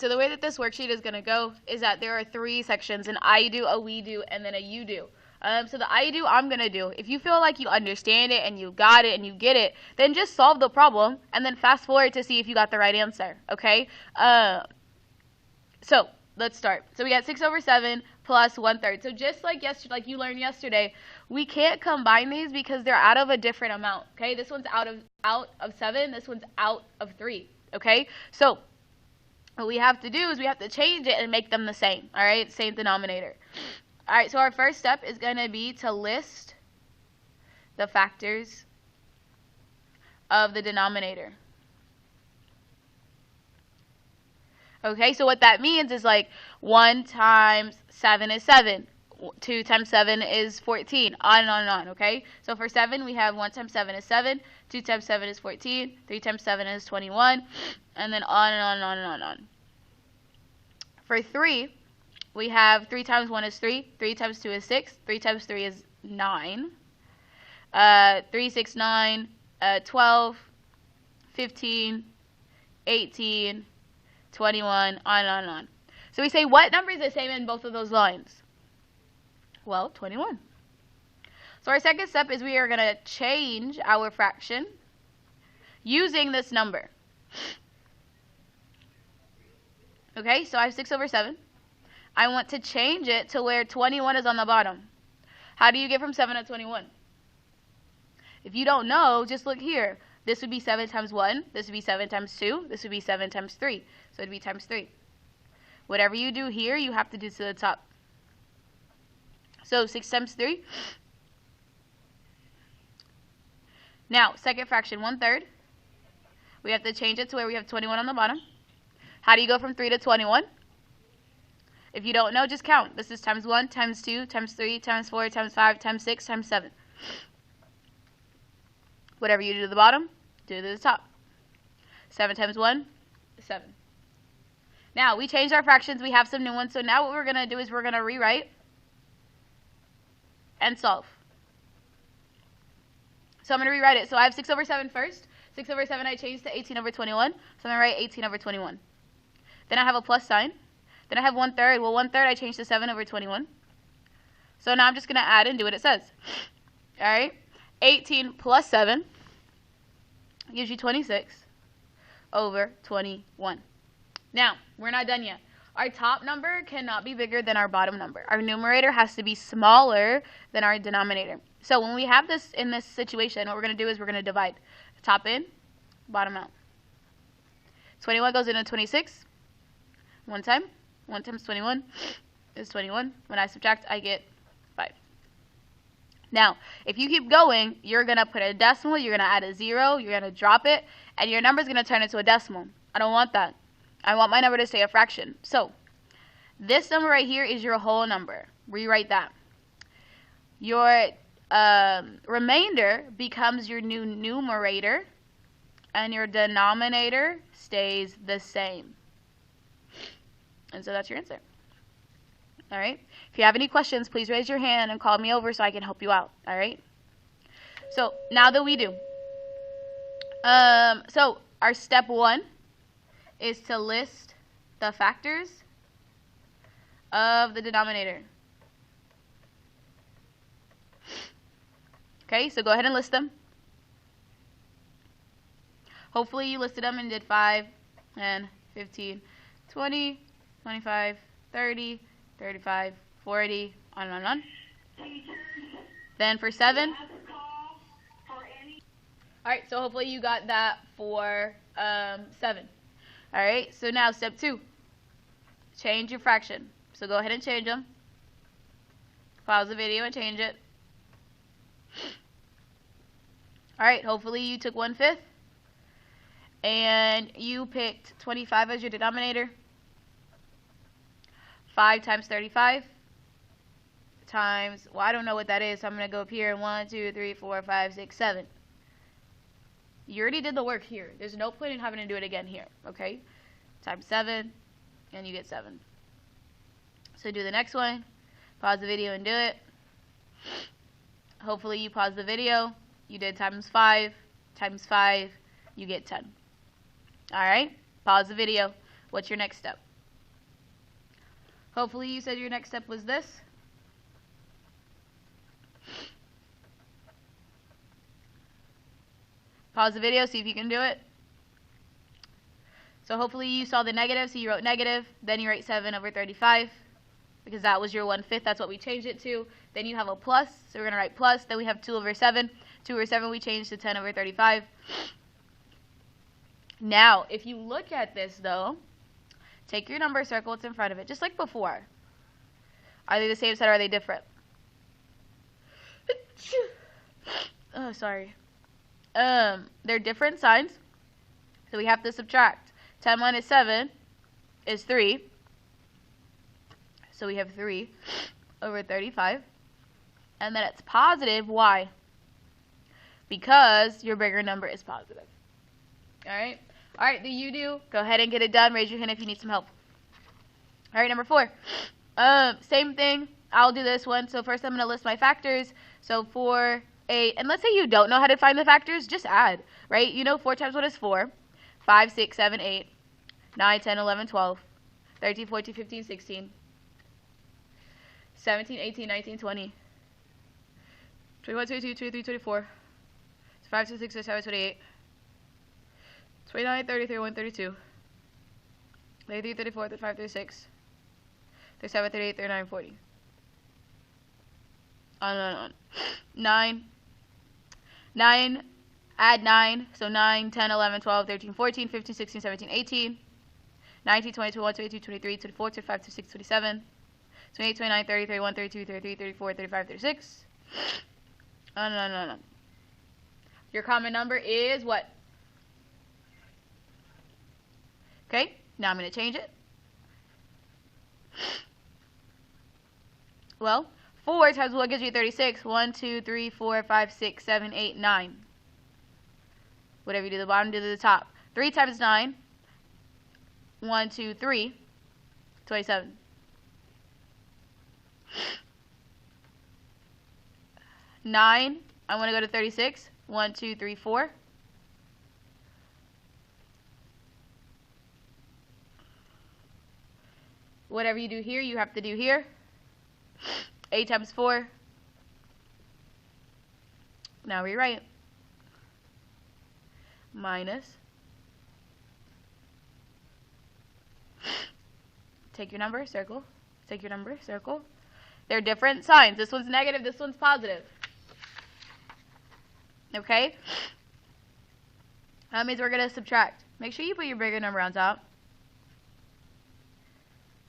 so the way that this worksheet is going to go is that there are 3 sections, an I do, a we do, and then a you do. So the I do, I'm going to do. If you feel like you understand it and you got it and you get it, then just solve the problem and then fast forward to see if you got the right answer, okay? So let's start. So we got 6 over 7 plus 1/3. So just like yesterday, like you learned yesterday, we can't combine these because they're out of a different amount, okay? This one's out of 7, this one's out of 3, okay? So what we have to do is we have to change it and make them the same, all right? Same denominator. All right, so our first step is going to be to list the factors of the denominator. Okay, so what that means is like 1 times 7 is 7. 2 times 7 is 14, on and on and on, okay? So for 7, we have 1 times 7 is 7, 2 times 7 is 14, 3 times 7 is 21, and then on and on and on and on and on. For 3, we have 3 times 1 is 3, 3 times 2 is 6, 3 times 3 is 9, 3, 6, 9, 12, 15, 18, 21, on and on and on. So we say, what number is the same in both of those lines? Well, 21. So our second step is we are going to change our fraction using this number. Okay, so I have 6 over 7. I want to change it to where 21 is on the bottom. How do you get from 7 to 21? If you don't know, just look here. This would be 7 times 1. This would be 7 times 2. This would be 7 times 3. So it would be times 3. Whatever you do here, you have to do to the top. So 6 times 3. Now, second fraction, 1/3. We have to change it to where we have 21 on the bottom. How do you go from 3 to 21? If you don't know, just count. This is times 1, times 2, times 3, times 4, times 5, times 6, times 7. Whatever you do to the bottom, do to the top. 7 times 1 is 7. Now, we changed our fractions. We have some new ones. So now what we're going to do is we're going to rewrite and solve. So I'm going to rewrite it. So I have 6 over 7 first. 6 over 7 I changed to 18 over 21. So I'm going to write 18 over 21. Then I have a plus sign. Then I have 1/3. Well, 1/3 I changed to 7 over 21. So now I'm just going to add and do what it says. All right. 18 plus 7 gives you 26 over 21. Now, we're not done yet. Our top number cannot be bigger than our bottom number. Our numerator has to be smaller than our denominator. So when we have this in this situation, what we're going to do is we're going to divide. Top in, bottom out. 21 goes into 26. One time. 1 times 21 is 21. When I subtract, I get 5. Now, if you keep going, you're going to put a decimal, you're going to add a 0, you're going to drop it, and your number is going to turn into a decimal. I don't want that. I want my number to stay a fraction. So, this number right here is your whole number. Rewrite that. Your remainder becomes your new numerator, and your denominator stays the same. And so that's your answer. All right. If you have any questions, please raise your hand and call me over so I can help you out. All right. So now that we do. So our step 1 is to list the factors of the denominator. Okay. So go ahead and list them. Hopefully you listed them and did 5, 10, 15, 20, 25, 30, 35, 40, on and on and on. Then for 7. Alright, so hopefully you got that for 7. Alright, so now step 2. Change your fraction. So go ahead and change them. Pause the video and change it. Alright, hopefully you took 1/5. And you picked 25 as your denominator. 5 times 35 times, well, I don't know what that is, so I'm going to go up here. 1, 2, 3, 4, 5, 6, 7. You already did the work here. There's no point in having to do it again here, okay? Times 7, and you get 7. So do the next one. Pause the video and do it. Hopefully you pause the video. You did times 5. You get 10. Alright? Pause the video. What's your next step? Hopefully you said your next step was this. Pause the video, see if you can do it. So hopefully you saw the negative, so you wrote negative, then you write 7 over 35, because that was your 1/5, that's what we changed it to. Then you have a plus, so we're going to write plus, then we have 2 over 7. 2 over 7 we changed to 10 over 35. Now, if you look at this though, take your number, circle what's in front of it, just like before. Are they the same set or are they different? Oh, sorry. They're different signs, so we have to subtract. 10 minus 7 is 3, so we have 3 over 35, and then it's positive. Why? Because your bigger number is positive. Alright, the you do, go ahead and get it done. Raise your hand if you need some help. Alright, number 4. Same thing, I'll do this one. So first I'm going to list my factors. So 4, 8, and let's say you don't know how to find the factors, just add, right? You know 4 times 1 is 4, 5, 6, 7, 8, 9, 10, 11, 12, 13, 14, 15, 16, 17, 18, 19, 20, 21, 22, 23, 24, 25, 26, 27, 28, 29, 30, 31, 32, 33, 34, 35, 36, 37, 38, 39, 40. On and on. 9, add 9, so 9, 10, 11, 12, 13, 14, 15, 16, 17, 18, 19, 20, 21, 22, 23, 24, 25, 26, 27, 28, 29, 30, 31, 32, 33, 34, 35, 36. On and on. Your common number is what? Okay, now I'm going to change it. Well, 4 times what gives you 36? 1, 2, 3, 4, 5, 6, 7, 8, 9. Whatever you do to the bottom, do to the top. 3 times 9. 1, 2, 3. 27. I want to go to 36. 1, 2, 3, 4. Whatever you do here, you have to do here. 8 times 4. Now rewrite. Minus. Take your number, circle. Take your number, circle. They're different signs. This one's negative, this one's positive. Okay? That means we're going to subtract. Make sure you put your bigger number on top.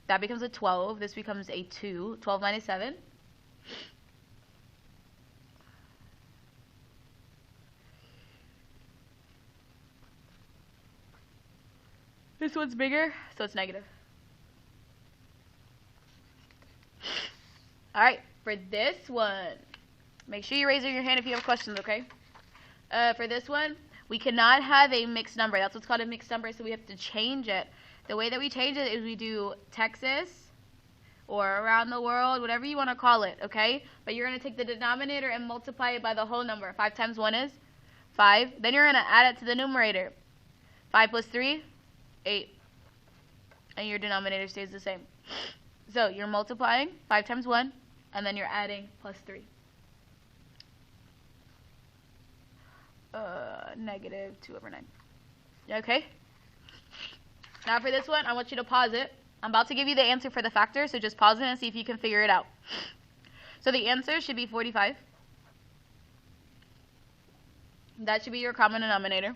That becomes a 12. This becomes a 2. 12 minus 7. This one's bigger, so it's negative. Alright, for this one, make sure you raise your hand if you have questions, okay? For this one, we cannot have a mixed number. That's what's called a mixed number, so we have to change it. The way that we change it is we do Texas or around the world, whatever you want to call it, okay? But you're going to take the denominator and multiply it by the whole number. 5 times 1 is 5. Then you're going to add it to the numerator. 5 plus 3, 8. And your denominator stays the same. So you're multiplying 5 times 1, and then you're adding plus 3. Negative 2 over 9. Okay? Now for this one, I want you to pause it. I'm about to give you the answer for the factor, so just pause it and see if you can figure it out. So the answer should be 45. That should be your common denominator.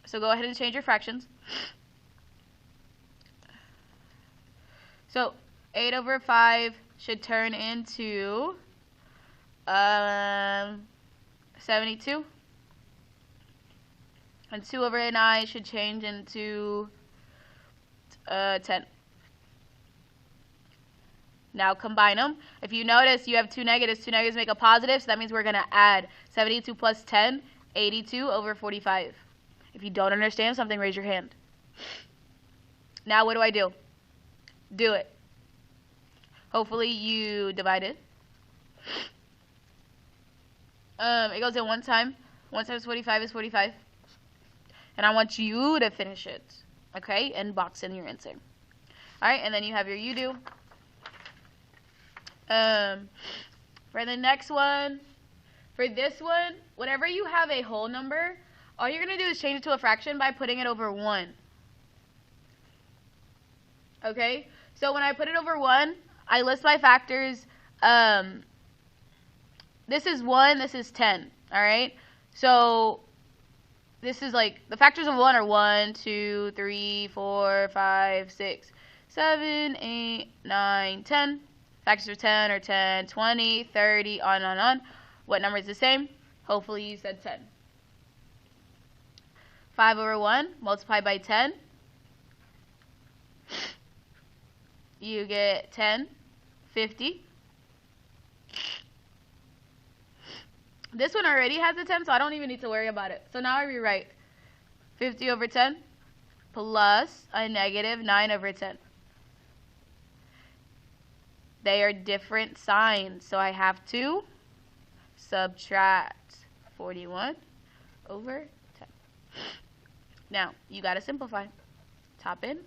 So go ahead and change your fractions. So 8 over 5 should turn into 72. And 2 over 9 should change into 10. Now combine them. If you notice, you have 2 negatives. 2 negatives make a positive, so that means we're going to add 72 plus 10, 82 over 45. If you don't understand something, raise your hand. Now what do I do? Do it. Hopefully you divide it. It goes in one time. 1 times 45 is 45. And I want you to finish it. Okay? And box in your answer. Alright, and then you have your you do. For the next one, for this one, whenever you have a whole number, all you're going to do is change it to a fraction by putting it over 1. Okay? So when I put it over 1, I list my factors. This is 1, this is 10. Alright? So this is like, the factors of 1 are 1, 2, 3, 4, 5, 6, 7, 8, 9, 10. Factors of 10 are 10, 20, 30, on and on. What number is the same? Hopefully you said 10. 5 over 1 multiplied by 10. You get 10, 50. This one already has a 10, so I don't even need to worry about it. So now I rewrite 50 over 10 plus a negative 9 over 10. They are different signs, so I have to subtract 41 over 10. Now, you got to simplify. Top in,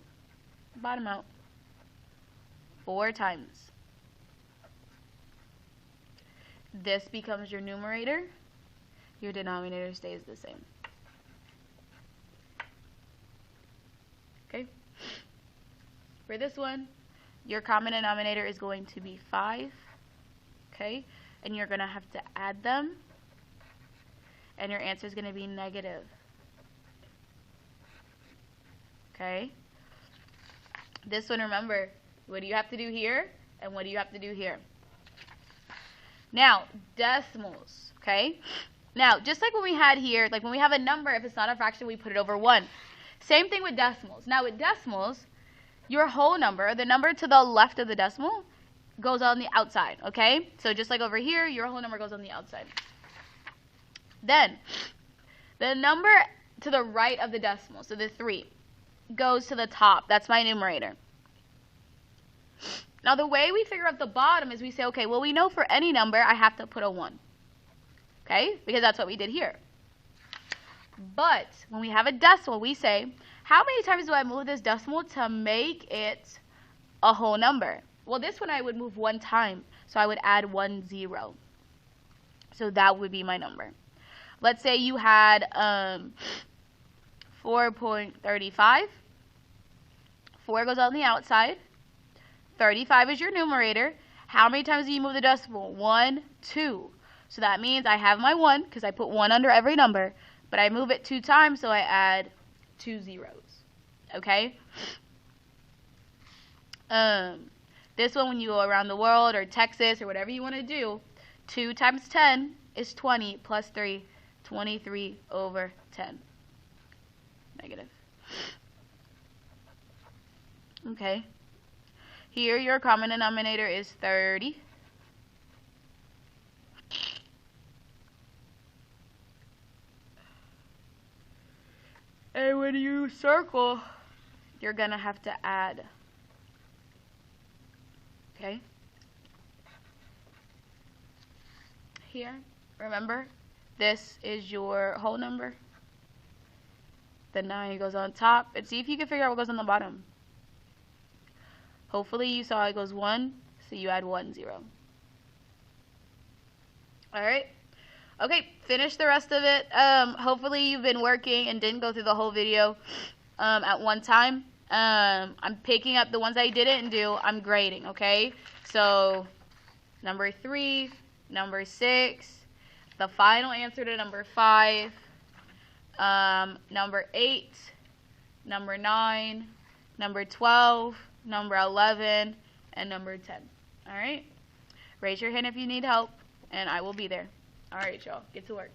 bottom out. 4 times. This becomes your numerator. Your denominator stays the same. Okay? For this one, your common denominator is going to be 5. Okay? And you're going to have to add them. And your answer is going to be negative. Okay? This one, remember, what do you have to do here? And what do you have to do here? Now, decimals, okay? Now, just like when we had here, like when we have a number, if it's not a fraction, we put it over 1. Same thing with decimals. Now, with decimals, your whole number, the number to the left of the decimal, goes on the outside, okay? So just like over here, your whole number goes on the outside. Then, the number to the right of the decimal, so the 3, goes to the top. That's my numerator. Now, the way we figure out the bottom is we say, okay, well, we know for any number I have to put a 1. Okay? Because that's what we did here. But when we have a decimal, we say, how many times do I move this decimal to make it a whole number? Well, this one I would move 1 time, so I would add 1 0. So that would be my number. Let's say you had 4.35. 4 goes on the outside. 35 is your numerator. How many times do you move the decimal? 1, 2. So that means I have my 1, because I put 1 under every number, but I move it 2 times, so I add 2 zeros. Okay? This one, when you go around the world, or Texas, or whatever you want to do, 2 times 10 is 20, plus 3, 23 over 10. Negative. Okay. Here, your common denominator is 30. And when you circle, you're going to have to add. Okay? Here, remember, this is your whole number. The 9 goes on top. And see if you can figure out what goes on the bottom. Hopefully you saw it goes 1, so you add 1 0. Alright? Okay, finish the rest of it. Hopefully you've been working and didn't go through the whole video at one time. I'm picking up the ones I didn't do. I'm grading, okay? So, number 3, number 6, the final answer to number 5, number 8, number 9, number 12, number 11, and number 10. Alright? Raise your hand if you need help, and I will be there. Alright, y'all. Get to work.